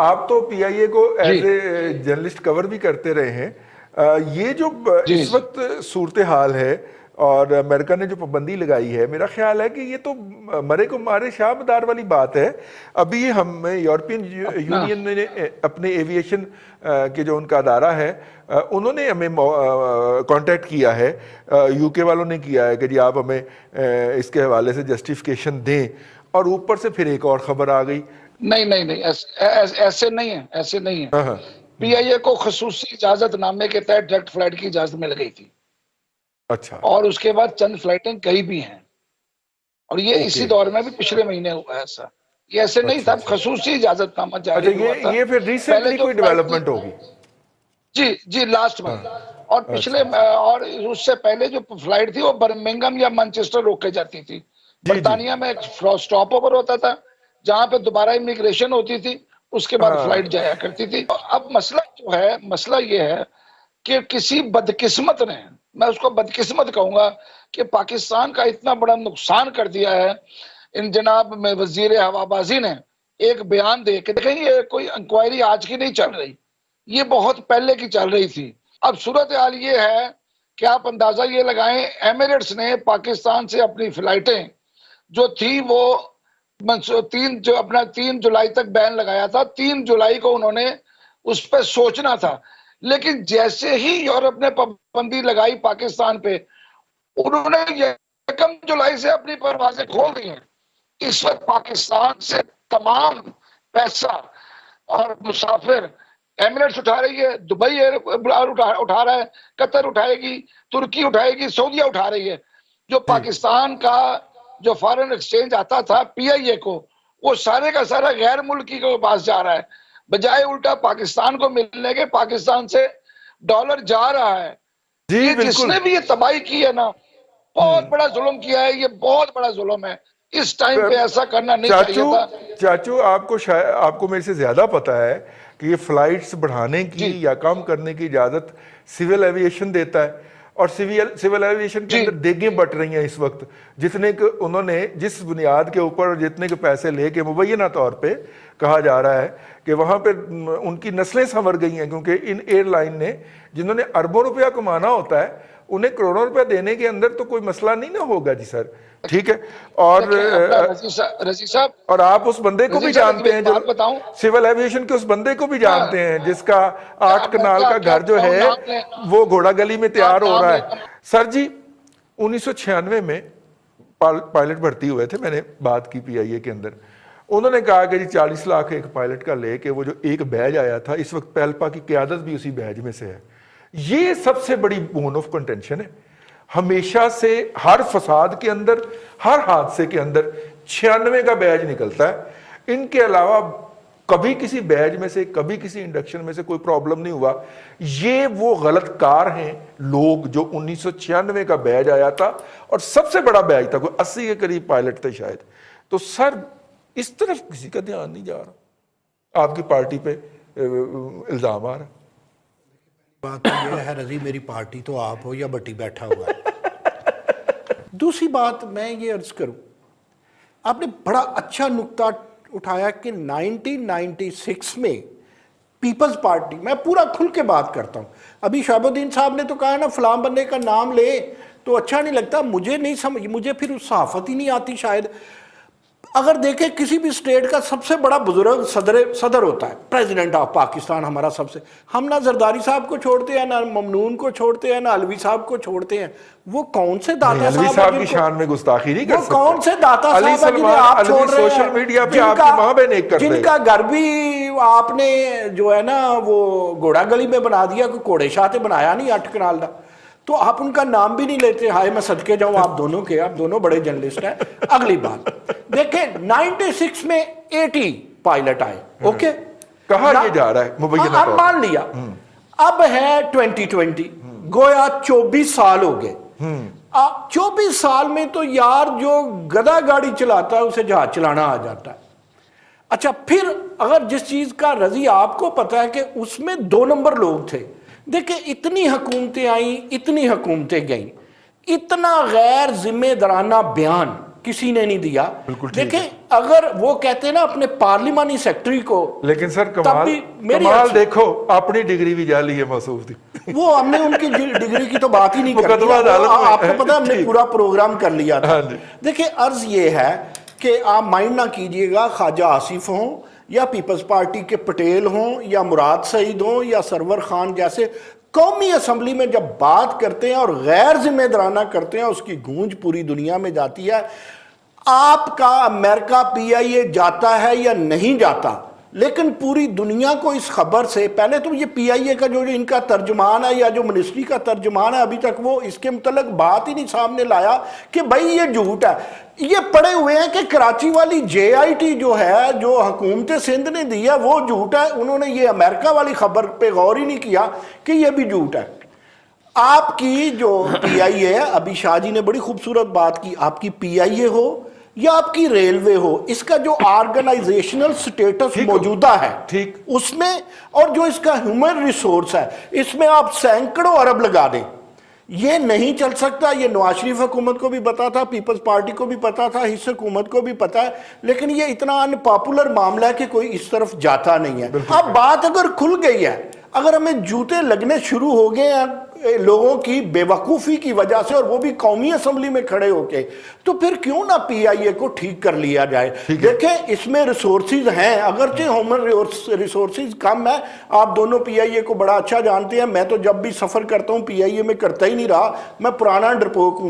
आप तो पीआईए को जी एज ए जर्नलिस्ट कवर भी करते रहे हैं। ये जो जी इस जी वक्त सूरत हाल है और अमेरिका ने जो पाबंदी लगाई है, मेरा ख्याल है कि ये तो मरे को मारे शाह मदार वाली बात है। अभी हम यूरोपियन अपना यूनियन ने अपने एविएशन के जो उनका अदारा है, उन्होंने हमें कांटेक्ट किया है, यूके वालों ने किया है कि जी आप हमें इसके हवाले से जस्टिफिकेशन दें, और ऊपर से फिर एक और खबर आ गई। नहीं नहीं नहीं, ऐसे नहीं है, ऐसे नहीं है। हाँ हाँ। पीआईए को खसूसी इजाजतनामे के तहत डायरेक्ट फ्लाइट की इजाजत मिल गई थी, अच्छा। और उसके बाद चंद फ्लाइटें कई भी हैं, और ये ओके। इसी दौर में भी पिछले महीने हुआ है ऐसा। ये ऐसे नहीं अच्छा था, अच्छा। खसूसी इजाजतनामा अच्छा, जारी हुआ था। ये फिर पहले रिसेंटली जो कोई फ्लाइट थी, डेवलपमेंट होगी? जी जी, लास्ट में। हाँ। और अच्छा पिछले अच्छा। और उससे पहले जो फ्लाइट थी वो बर्मिंघम या मैनचेस्टर रोक के जाती थी। जी जी। बर्तानिया में एक स्टॉप ओवर होता था जहां पे दोबारा इमिग्रेशन होती थी, उसके बाद फ्लाइट हाँ। जाया करती थी। अब मसला जो है, मसला ये है कि किसी बदकिस्मत ने, मैं उसको बदकिस्मत कहूंगा, कि पाकिस्तान का इतना बड़ा नुकसान कर दिया है। इन जनाब में वजीर हवाबाजी ने एक बयान दे के, देखें ये कोई इंक्वायरी आज की नहीं चल रही, ये बहुत पहले की चल रही थी। अब सूरत हाल ये है कि आप अंदाजा ये लगाएं, एमिरेट्स ने पाकिस्तान से अपनी फ्लाइटें जो थी वो 3 जुलाई तक बैन लगाया था। 3 जुलाई को उन्होंने उस पर सोचना था, लेकिन जैसे ही यूरोप ने पाबंदी लगाई पाकिस्तान पे, उन्होंने 1 जुलाई से अपनी परवाजें खोल दी हैं। इस वक्त पाकिस्तान से तमाम पैसा और मुसाफिर एमिरेट्स उठा रही है, दुबई एयर उठा रहा है, कतर उठाएगी, तुर्की उठाएगी, सऊदीया उठा रही है। जो जी। पाकिस्तान का जो फॉरेन एक्सचेंज आता था पीआईए को, वो सारे का सारा गैर मुल्की के पास जा रहा है, बजाय उल्टा पाकिस्तान को मिलने के पाकिस्तान से डॉलर जा रहा है। जी ये बिल्कुल। जिसने भी ये तबाही की है ना, बहुत हम्म। बड़ा जुल्म किया है, ये बहुत बड़ा जुल्म है। इस टाइम पे ऐसा करना नहीं चाहिए चाचू, था। चाचू आपको शायद, आपको मेरे से ज्यादा पता है कि ये फ्लाइट्स बढ़ाने की जी या कम करने की इजाजत सिविल एविएशन देता है, और सिविल एविएशन के जी अंदर देगें बट रही हैं इस वक्त। जितने के उन्होंने जिस बुनियाद के ऊपर जितने के पैसे लेके मुबैना तौर पे कहा जा रहा है कि वहां पे उनकी नस्लें संवर गई हैं, क्योंकि इन एयरलाइन ने, जिन्होंने अरबों रुपया कमाना होता है, उन्हें करोड़ों रुपया देने के अंदर तो कोई मसला नहीं ना होगा जी सर। ठीक है। और देखिए अपना रजी साहब, और आप उस बंदे को भी जानते हैं एक जो बात बताऊं। सिविल एविएशन के उस बंदे को भी हाँ, जानते हैं जिसका क्या 8 कनाल क्या का क्या घर जो बताऊं, है नाम ले, वो घोड़ा गली में तैयार हो नाम रहा ले। है। सर जी 1996 में पायलट भर्ती हुए थे, मैंने बात की पीआईए के अंदर। उन्होंने कहा कि जी 40 लाख एक पायलट का लेके वो जो एक बैच आया था, इस वक्त पहलपा की क्यादत भी उसी बैच में से है। ये सबसे बड़ी बोन ऑफ कंटेंशन है। हमेशा से हर फसाद के अंदर, हर हादसे के अंदर 96 का बैच निकलता है। इनके अलावा कभी किसी बैच में से, कभी किसी इंडक्शन में से कोई प्रॉब्लम नहीं हुआ। ये वो गलत कार हैं लोग जो 1996 का बैच आया था, और सबसे बड़ा बैच था, कोई 80 के करीब पायलट थे शायद। तो सर इस तरफ किसी का ध्यान नहीं जा रहा, आपकी पार्टी पे इल्जाम आ रहा है। बात तो ये है रजी, मेरी पार्टी तो आप हो या बट्टी बैठा हुआ है। दूसरी बात मैं ये अर्ज करूं, आपने बड़ा अच्छा नुक्ता उठाया कि 1996 में पीपल्स पार्टी, मैं पूरा खुल के बात करता हूं। अभी शहाबुद्दीन साहब ने तो कहा ना फलां बंदे का नाम ले तो अच्छा नहीं लगता, मुझे नहीं समझ, मुझे फिर उस सहाफत ही नहीं आती शायद। अगर देखें किसी भी स्टेट का सबसे बड़ा बुजुर्ग सदर होता है, प्रेसिडेंट ऑफ पाकिस्तान हमारा सबसे, हम ना जरदारी साहब को छोड़ते हैं, ना ममनून को छोड़ते हैं, ना अलवी साहब को छोड़ते हैं। वो कौन से दाता साहब की शान में गुस्ताखी नहीं कर सकते। कौन से दाता साहब हैं जिन्हें आप छोड़ रहे हैं, सोशल मीडिया पे आपकी मां बहन एक करते हैं, जिनका घर भी आपने जो है ना वो घोड़ा गली में बना दिया, कोई घोड़े शाह से बनाया नहीं 8 कनाल का, तो आप उनका नाम भी नहीं लेते। हाय मैं सदके जाऊं आप दोनों के, आप दोनों बड़े जर्नलिस्ट हैं। अगली बात देखें, 96 में 80 पायलट आए, ओके, कहा ये जा रहा है मुबैना अब मान लिया, अब है 2020, गोया 24 साल हो गए। 24 साल में तो यार जो गधा गाड़ी चलाता है उसे जहाज चलाना आ जाता है। अच्छा, फिर अगर जिस चीज का रजी आपको पता है कि उसमें 2 नंबर लोग थे। देखिए इतनी हुकूमतें आई, इतनी हुकूमतें गई, इतना गैर जिम्मेदाराना बयान किसी ने नहीं दिया। बिल्कुल ठीक देखिए अगर वो कहते हैं ना अपने पार्लिमानी सेक्रेटरी को, लेकिन सर तब कमाल, भी मेरी कमाल देखो अपनी डिग्री भी जाली है मसूफ दी। वो हमने उनकी डिग्री की तो बात ही नहीं करी। मुकदमा अदालत में आपको पता है हमने ठीक। पूरा प्रोग्राम कर लिया था। हाँ जी। देखिए अर्ज ये है कि आप माइंड ना कीजिएगा, ख्वाजा आसिफ हों या पीपल्स पार्टी के पटेल हों या मुराद सईद हों या सरवर खान जैसे कौमी असम्बली में जब बात करते हैं और गैर जिम्मेदाराना करते हैं, उसकी गूंज पूरी दुनिया में जाती है। आपका अमेरिका पीआईए जाता है या नहीं जाता, लेकिन पूरी दुनिया को इस खबर से, पहले तो ये पीआईए का जो इनका तर्जुमान है या जो मिनिस्ट्री का तर्जुमान है, अभी तक वो इसके मुतल्लिक बात ही नहीं सामने लाया कि भाई ये झूठ है। ये पड़े हुए हैं कि कराची वाली जेआईटी जो है, जो हुकूमत सिंध ने दी है, वो झूठ है। उन्होंने ये अमेरिका वाली खबर पे गौर ही नहीं किया कि ये भी झूठ है। आपकी जो पीआईए है, अभी शाह जी ने बड़ी खूबसूरत बात की, आपकी पीआईए हो या आपकी रेलवे हो, इसका जो ऑर्गेनाइजेशनल स्टेटस मौजूदा है ठीक उसमें, और जो इसका ह्यूमन रिसोर्स है, इसमें आप सैकड़ों अरब लगा दें, ये नहीं चल सकता। ये नवाज शरीफ हुकूमत को भी पता था, पीपल्स पार्टी को भी पता था, इस हुकूमत को भी पता है, लेकिन ये इतना अनपॉपुलर मामला है कि कोई इस तरफ जाता नहीं है। अब बात अगर खुल गई है, अगर हमें जूते लगने शुरू हो गए हैं लोगों की बेवकूफ़ी की वजह से, और वो भी कौमी असम्बली में खड़े होके, तो फिर क्यों ना पीआईए को ठीक कर लिया जाए। देखें इसमें रिसोर्सेज हैं, अगरचे ह्यूमन रिसोर्सेज कम है। आप दोनों पीआईए को बड़ा अच्छा जानते हैं, मैं तो जब भी सफ़र करता हूँ पीआईए में करता ही नहीं रहा, मैं पुराना डरपोक हूँ।